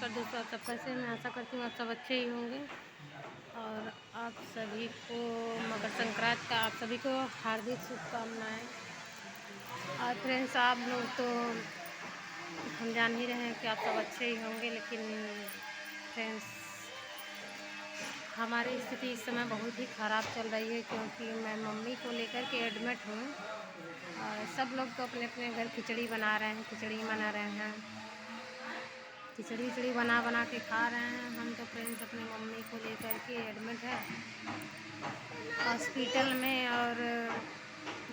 नमस्कार दोस्तों, आप सब कैसे हैं? मैं आशा करती हूँ आप सब अच्छे ही होंगे। और आप सभी को मकर संक्रांति का आप सभी को हार्दिक शुभकामनाएं। और फ्रेंड्स, आप लोग तो हम जान ही रहे हैं कि आप सब अच्छे ही होंगे, लेकिन फ्रेंड्स हमारी स्थिति इस समय बहुत ही ख़राब चल रही है, क्योंकि मैं मम्मी को लेकर के एडमिट हूँ। और सब लोग तो अपने अपने घर खिचड़ी बना रहे हैं, खिचड़ी मना रहे हैं, खिचड़ी बना बना के खा रहे हैं। हम तो फ्रेंड्स अपने मम्मी को लेकर के एडमिट है हॉस्पिटल में। और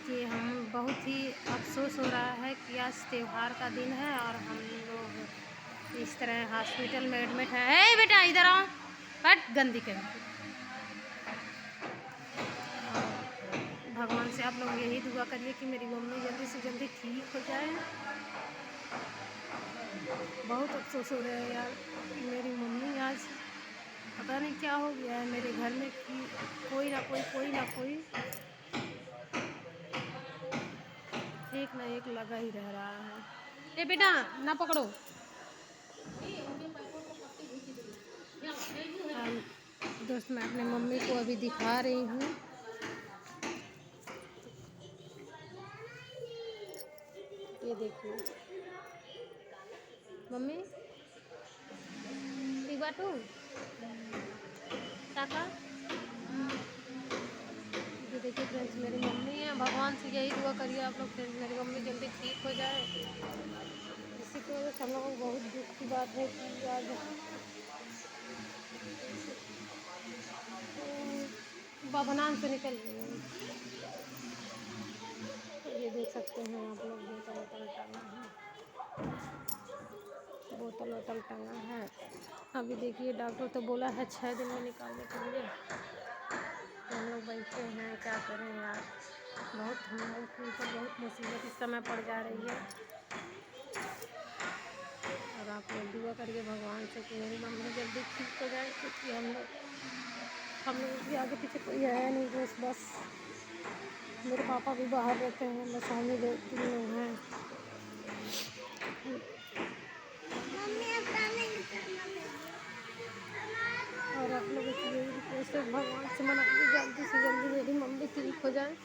कि हम बहुत ही अफसोस हो रहा है कि आज त्यौहार का दिन है और हम लोग इस तरह हॉस्पिटल में एडमिट है। हे बेटा इधर आओ, बट गंदी करके। भगवान से आप लोग यही दुआ करिए कि मेरी मम्मी जल्दी से जल्दी ठीक हो जाए। बहुत अफसोस हो रहा है यार, मेरी मम्मी आज पता नहीं क्या हो गया है मेरे घर में कि कोई ना कोई एक ना एक लगा ही रह रहा है। ए बेटा ना पकड़ो। दोस्त मैं अपने मम्मी को अभी दिखा रही हूँ। ये देखिए मम्मी बाटू टाका। ये देखिए फ्रेंड्स, मेरी मम्मी है। भगवान से यही दुआ करिए आप लोग फ्रेंड्स, मेरी मम्मी जल्दी ठीक हो जाए। इसी की वजह से हम लोगों को बहुत दुख की बात है कि आज बबनान से निकल गए। ये देख सकते हैं आप लोग, बोतल वोतल टंगा है, बोतल वोतल टंगा है। अभी देखिए डॉक्टर तो बोला है 6 दिन में निकालने के लिए। तो हम लोग बैठे हैं, क्या करें यार। बहुत हम लोग के ऊपर बहुत मुसीबत इस समय पड़ जा रही है। और आप लोग दुआ करिए भगवान से कि मेरी मम्मी जल्दी ठीक हो जाए, क्योंकि हम लोग भी आगे पीछे कोई है नहीं दोस्त। बस मेरे पापा भी बाहर रहते हैं, बस हम ही 2-3 लोग हैं। और आप लोगों की यही रिक्वेस्ट है, भगवान से मनाइए जल्दी से जल्दी मेरी मम्मी ठीक हो जाए।